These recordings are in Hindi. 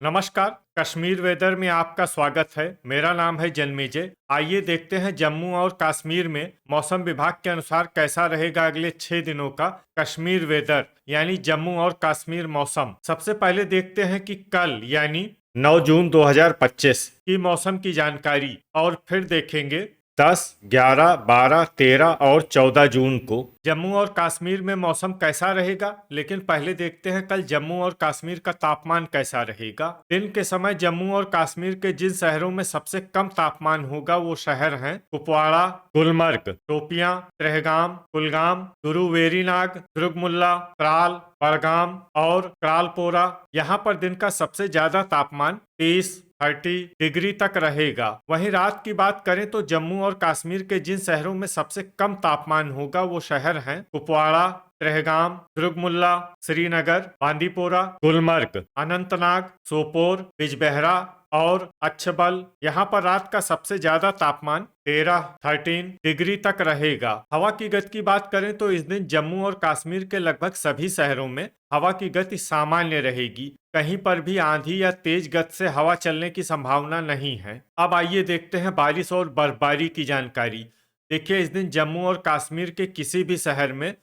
नमस्कार। कश्मीर वेदर में आपका स्वागत है। मेरा नाम है जन्मेजय। आइए देखते हैं जम्मू और कश्मीर में मौसम विभाग के अनुसार कैसा रहेगा अगले 6 दिनों का कश्मीर वेदर यानी जम्मू और कश्मीर मौसम। सबसे पहले देखते हैं कि कल यानी 9 जून 2025 की मौसम की जानकारी और फिर देखेंगे 10, 11, 12, 13 और 14 जून को जम्मू और कश्मीर में मौसम कैसा रहेगा। लेकिन पहले देखते हैं कल जम्मू और कश्मीर का तापमान कैसा रहेगा। दिन के समय जम्मू और कश्मीर के जिन शहरों में सबसे कम तापमान होगा वो शहर हैं कुपवाड़ा, गुलमर्ग, शोपियां, त्रेहगाम, कुलगाम, गुरुवेरीनाग, दुर्गमुल्ला, त्राल, बड़गाम और क्रालपोरा। यहाँ पर दिन का सबसे ज्यादा तापमान 30 डिग्री तक रहेगा। वहीं रात की बात करें तो जम्मू और कश्मीर के जिन शहरों में सबसे कम तापमान होगा वो शहर हैं कुपवाड़ा, त्रेहगाम, दुर्गमुल्ला, श्रीनगर, बांदीपोरा, गुलमर्ग, अनंतनाग, सोपोर, बिजबेहरा और अच्छबल। यहाँ पर रात का सबसे ज्यादा तापमान 13 डिग्री तक रहेगा। हवा की गति की बात करें तो इस दिन जम्मू और कश्मीर के लगभग सभी शहरों में हवा की गति सामान्य रहेगी। कहीं पर भी आंधी या तेज गति से हवा चलने की संभावना नहीं है। अब आइए देखते हैं बारिश और बर्फबारी की जानकारी। देखिए, इस दिन जम्मू और कश्मीर के किसी भी शहर में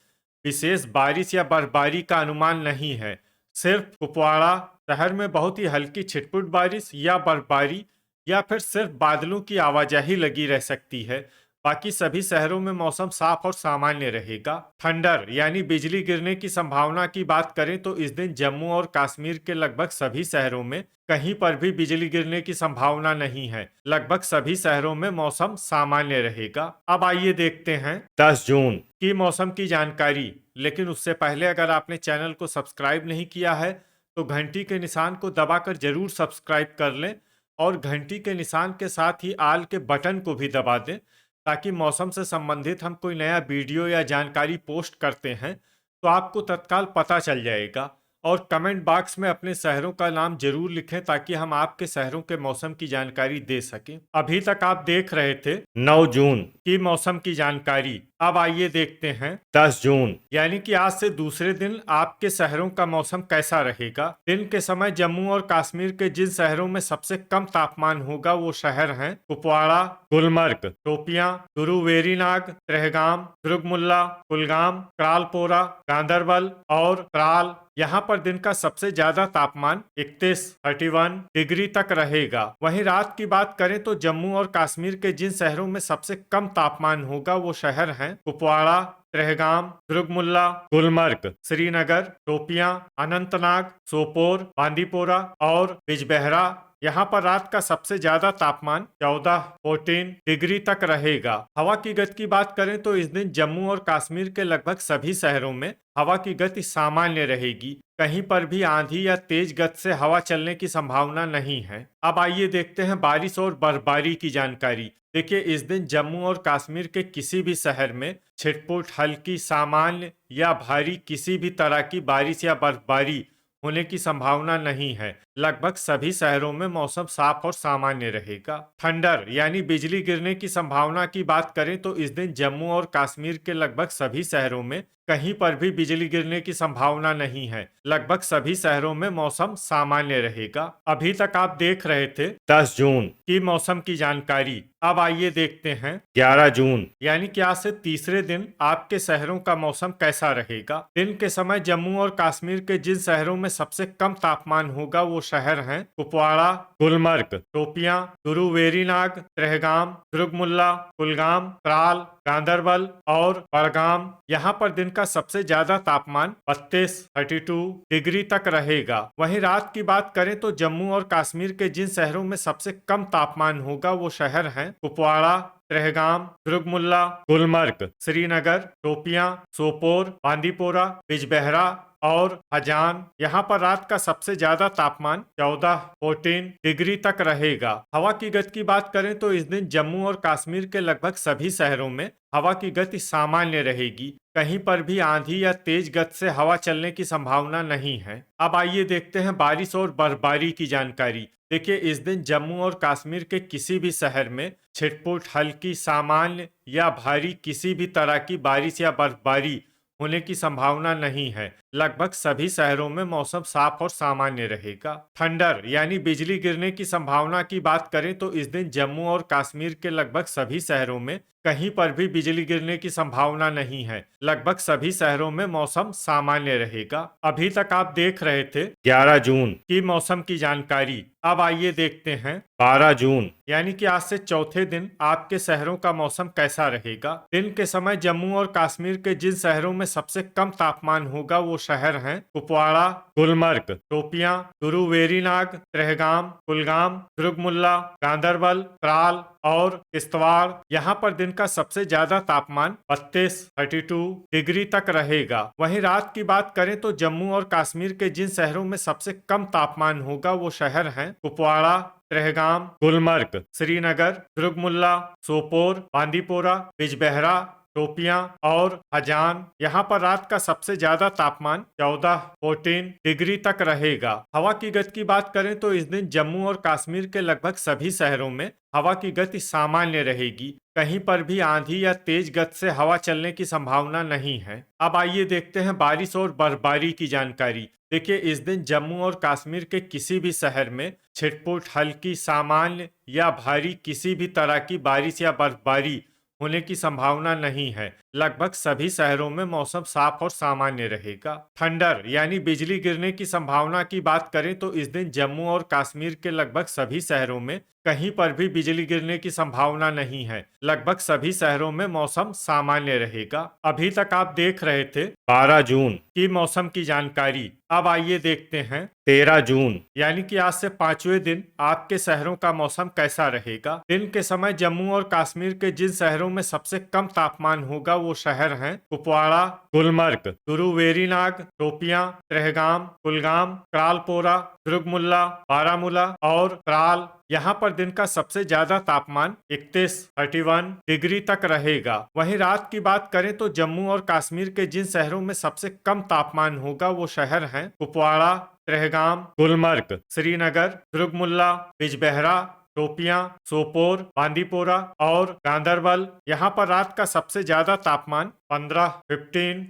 विशेष बारिश या बर्फबारी का अनुमान नहीं है। सिर्फ कुपवाड़ा शहर में बहुत ही हल्की छिटपुट बारिश या बर्फबारी या फिर सिर्फ बादलों की आवाजाही लगी रह सकती है। बाकी सभी शहरों में मौसम साफ और सामान्य रहेगा। थंडर यानी बिजली गिरने की संभावना की बात करें तो इस दिन जम्मू और कश्मीर के लगभग सभी शहरों में कहीं पर भी बिजली गिरने की संभावना नहीं है। लगभग सभी शहरों में मौसम सामान्य रहेगा। अब आइए देखते हैं 10 जून की मौसम की जानकारी। लेकिन उससे पहले अगर आपने चैनल को सब्सक्राइब नहीं किया है तो घंटी के निशान को दबाकर जरूर सब्सक्राइब कर लें और घंटी के निशान के साथ ही आल के बटन को भी दबा दें, ताकि मौसम से संबंधित हम कोई नया वीडियो या जानकारी पोस्ट करते हैं तो आपको तत्काल पता चल जाएगा। और कमेंट बॉक्स में अपने शहरों का नाम जरूर लिखें ताकि हम आपके शहरों के मौसम की जानकारी दे सकें। अभी तक आप देख रहे थे 9 जून की मौसम की जानकारी। अब आइए देखते हैं 10 जून यानी कि आज से दूसरे दिन आपके शहरों का मौसम कैसा रहेगा। दिन के समय जम्मू और कश्मीर के जिन शहरों में सबसे कम तापमान होगा वो शहर हैं कुपवाड़ा, गुलमर्ग, शोपियां, गुरुवेरीनाग, त्रेहगाम, दुर्गमुल्ला, कुलगाम, क्रालपोरा, गांदरबल और त्राल। यहाँ पर दिन का सबसे ज्यादा तापमान 31 डिग्री तक रहेगा। वहीं रात की बात करें तो जम्मू और कश्मीर के जिन शहरों में सबसे कम तापमान होगा वो शहर हैं कुपवाड़ा, त्रेहगाम, दुर्गमुल्ला, गुलमर्ग, श्रीनगर, शोपियां, अनंतनाग, सोपोर, बांदीपोरा और बिजबेहरा। यहाँ पर रात का सबसे ज्यादा तापमान 14 डिग्री तक रहेगा। हवा की गति की बात करें तो इस दिन जम्मू और कश्मीर के लगभग सभी शहरों में हवा की गति सामान्य रहेगी। कहीं पर भी आंधी या तेज गति से हवा चलने की संभावना नहीं है। अब आइए देखते हैं बारिश और बर्फबारी की जानकारी। देखिए, इस दिन जम्मू और कश्मीर के किसी भी शहर में छिटपुट हल्की, सामान्य या भारी किसी भी तरह की बारिश या बर्फबारी होने की संभावना नहीं है। लगभग सभी शहरों में मौसम साफ और सामान्य रहेगा। थंडर यानी बिजली गिरने की संभावना की बात करें तो इस दिन जम्मू और कश्मीर के लगभग सभी शहरों में कहीं पर भी बिजली गिरने की संभावना नहीं है। लगभग सभी शहरों में मौसम सामान्य रहेगा। अभी तक आप देख रहे थे 10 जून की मौसम की जानकारी। अब आइए देखते हैं 11 जून यानी कि आज से तीसरे दिन आपके शहरों का मौसम कैसा रहेगा। दिन के समय जम्मू और कश्मीर के जिन शहरों में सबसे कम तापमान होगा वो शहर हैं कुपवाड़ा, गुलमर्ग, शोपियां, गुरुवेरीनाग, त्रेहगाम, दुर्गमुल्ला, कुलगाम, त्राल, गांदरबल और बड़गाम। यहाँ पर दिन का सबसे ज्यादा तापमान 32 डिग्री तक रहेगा। वहीं रात की बात करें तो जम्मू और कश्मीर के जिन शहरों में सबसे कम तापमान होगा वो शहर हैं कुपवाड़ा, त्रेहगाम, दुर्गमुल्ला, गुलमर्ग, श्रीनगर, शोपियां, सोपोर, बांदीपोरा, बिजबेहरा और हजान। यहाँ पर रात का सबसे ज्यादा तापमान 14 डिग्री तक रहेगा। हवा की गति की बात करें तो इस दिन जम्मू और कश्मीर के लगभग सभी शहरों में हवा की गति सामान्य रहेगी। कहीं पर भी आंधी या तेज गति से हवा चलने की संभावना नहीं है। अब आइए देखते हैं बारिश और बर्फबारी की जानकारी। देखिए, इस दिन जम्मू और कश्मीर के किसी भी शहर में छिटपुट हल्की, सामान्य या भारी किसी भी तरह की बारिश या बर्फबारी होने की संभावना नहीं है। लगभग सभी शहरों में मौसम साफ और सामान्य रहेगा। थंडर यानी बिजली गिरने की संभावना की बात करें तो इस दिन जम्मू और कश्मीर के लगभग सभी शहरों में कहीं पर भी बिजली गिरने की संभावना नहीं है। लगभग सभी शहरों में मौसम सामान्य रहेगा। अभी तक आप देख रहे थे 11 जून की मौसम की जानकारी। अब आइए देखते हैं 12 जून यानी कि आज से चौथे दिन आपके शहरों का मौसम कैसा रहेगा। दिन के समय जम्मू और कश्मीर के जिन शहरों में सबसे कम तापमान होगा वो शहर हैं कुपवाड़ा, गुलमर्ग, शोपियां, गुरु वेरीनाग, त्रेहगाम, कुलगाम, दुर्गमुल्ला, गांदरबल, त्राल और किश्तवाड़। यहाँ पर दिन का सबसे ज्यादा तापमान 32 डिग्री तक रहेगा। वहीं रात की बात करें तो जम्मू और कश्मीर के जिन शहरों में सबसे कम तापमान होगा वो शहर हैं कुपवाड़ा, त्रेहगाम, गुलमर्ग, श्रीनगर, दुर्गमुल्ला, सोपोर, बांदीपोरा, बिजबेहरा, शोपियां और हजान। यहाँ पर रात का सबसे ज्यादा तापमान 14 डिग्री तक रहेगा। हवा की गति की बात करें तो इस दिन जम्मू और कश्मीर के लगभग सभी शहरों में हवा की गति सामान्य रहेगी। कहीं पर भी आंधी या तेज गति से हवा चलने की संभावना नहीं है। अब आइए देखते हैं बारिश और बर्फबारी की जानकारी। देखिए, इस दिन जम्मू और कश्मीर के किसी भी शहर में छिटपुट, हल्की, सामान्य या भारी किसी भी तरह की बारिश या बर्फबारी होने की संभावना नहीं है। लगभग सभी शहरों में मौसम साफ और सामान्य रहेगा। थंडर यानी बिजली गिरने की संभावना की बात करें तो इस दिन जम्मू और कश्मीर के लगभग सभी शहरों में कहीं पर भी बिजली गिरने की संभावना नहीं है। लगभग सभी शहरों में मौसम सामान्य रहेगा। अभी तक आप देख रहे थे 12 जून की मौसम की जानकारी। अब आइए देखते हैं 13 जून यानी कि आज से 5वें दिन आपके शहरों का मौसम कैसा रहेगा। दिन के समय जम्मू और कश्मीर के जिन शहरों में सबसे कम तापमान होगा वो शहर हैं कुपवाड़ा, गुलमर्ग, गुरु वेरीनाग, शोपियां, त्रेहगाम, कुलगाम, त्रालपोरा, दुर्गमुल्ला, बारामूला और त्राल। यहाँ पर दिन का सबसे ज्यादा तापमान 31 डिग्री तक रहेगा। वहीं रात की बात करें तो जम्मू और कश्मीर के जिन शहरों में सबसे कम तापमान होगा वो शहर हैं कुपवाड़ा, त्रेहगाम, गुलमर्ग, श्रीनगर, दुर्गमुल्ला, बिजबेहरा, शोपियां, सोपोर, बांदीपोरा और गांदरबल। यहाँ पर रात का सबसे ज्यादा तापमान 15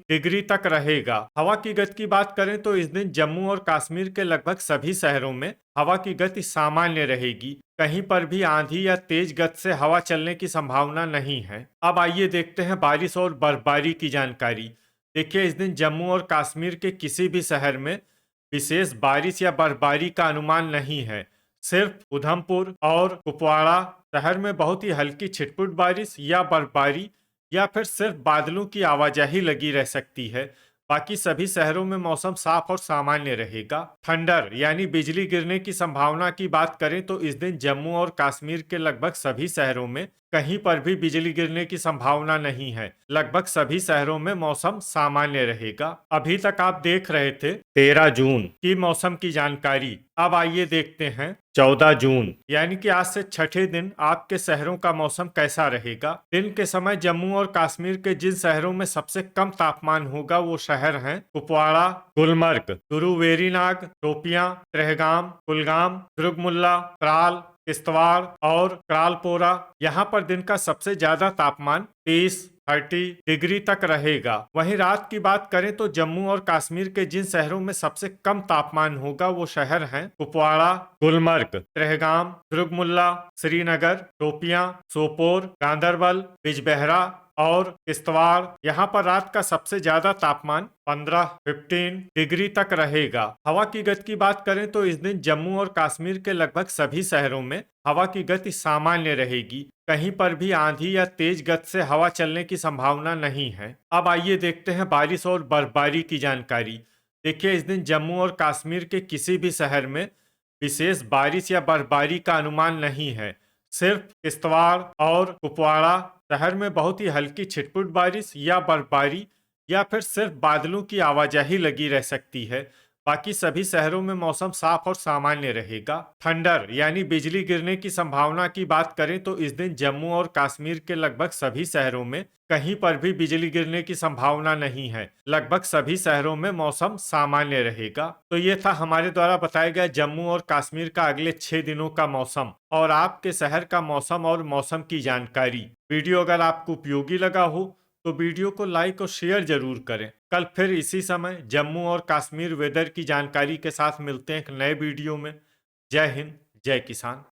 डिग्री तक रहेगा। हवा की गति की बात करें तो इस दिन जम्मू और कश्मीर के लगभग सभी शहरों में हवा की गति सामान्य रहेगी। कहीं पर भी आंधी या तेज गति से हवा चलने की संभावना नहीं है। अब आइए देखते हैं बारिश और बर्फबारी की जानकारी। देखिए, इस दिन जम्मू और कश्मीर के किसी भी शहर में विशेष बारिश या बर्फबारी का अनुमान नहीं है। सिर्फ उधमपुर और कुपवाड़ा शहर में बहुत ही हल्की छिटपुट बारिश या बर्फबारी या फिर सिर्फ बादलों की आवाजाही लगी रह सकती है। बाकी सभी शहरों में मौसम साफ और सामान्य रहेगा। थंडर यानी बिजली गिरने की संभावना की बात करें तो इस दिन जम्मू और कश्मीर के लगभग सभी शहरों में कहीं पर भी बिजली गिरने की संभावना नहीं है। लगभग सभी शहरों में मौसम सामान्य रहेगा। अभी तक आप देख रहे थे 13 जून की मौसम की जानकारी। अब आइए देखते हैं 14 जून यानी कि आज से छठे दिन आपके शहरों का मौसम कैसा रहेगा। दिन के समय जम्मू और कश्मीर के जिन शहरों में सबसे कम तापमान होगा वो शहर हैं कुपवाड़ा, गुलमर्ग, गुरु वेरीनाग, शोपियां, त्रेहगाम, कुलगाम, दुर्गमुल्ला, त्राल, किश्तवाड़ और त्रालपोरा। यहाँ पर दिन का सबसे ज्यादा तापमान 30 डिग्री तक रहेगा। वहीं रात की बात करें तो जम्मू और कश्मीर के जिन शहरों में सबसे कम तापमान होगा वो शहर हैं कुपवाड़ा, गुलमर्ग, त्रेहगाम, दुर्गमुल्ला, श्रीनगर, शोपियां, सोपोर, गांदरबल, बिजबेहरा और किश्तवाड़। यहाँ पर रात का सबसे ज्यादा तापमान 15 डिग्री तक रहेगा। हवा की गति की बात करें तो इस दिन जम्मू और कश्मीर के लगभग सभी शहरों में हवा की गति सामान्य रहेगी। कहीं पर भी आंधी या तेज गति से हवा चलने की संभावना नहीं है। अब आइए देखते हैं बारिश और बर्फबारी की जानकारी। देखिए, इस दिन जम्मू और कश्मीर के किसी भी शहर में विशेष बारिश या बर्फबारी का अनुमान नहीं है। सिर्फ किश्तवाड़ और कुपवाड़ा शहर में बहुत ही हल्की छिटपुट बारिश या बर्फबारी या फिर सिर्फ बादलों की आवाजाही लगी रह सकती है। बाकी सभी शहरों में मौसम साफ और सामान्य रहेगा। थंडर यानी बिजली गिरने की संभावना की बात करें तो इस दिन जम्मू और कश्मीर के लगभग सभी शहरों में कहीं पर भी बिजली गिरने की संभावना नहीं है। लगभग सभी शहरों में मौसम सामान्य रहेगा। तो ये था हमारे द्वारा बताया गया जम्मू और कश्मीर का अगले 6 दिनों का मौसम और आपके शहर का मौसम और मौसम की जानकारी। वीडियो अगर आपको उपयोगी लगा हो तो वीडियो को लाइक और शेयर जरूर करें। कल फिर इसी समय जम्मू और कश्मीर वेदर की जानकारी के साथ मिलते हैं एक नए वीडियो में। जय हिंद, जय किसान।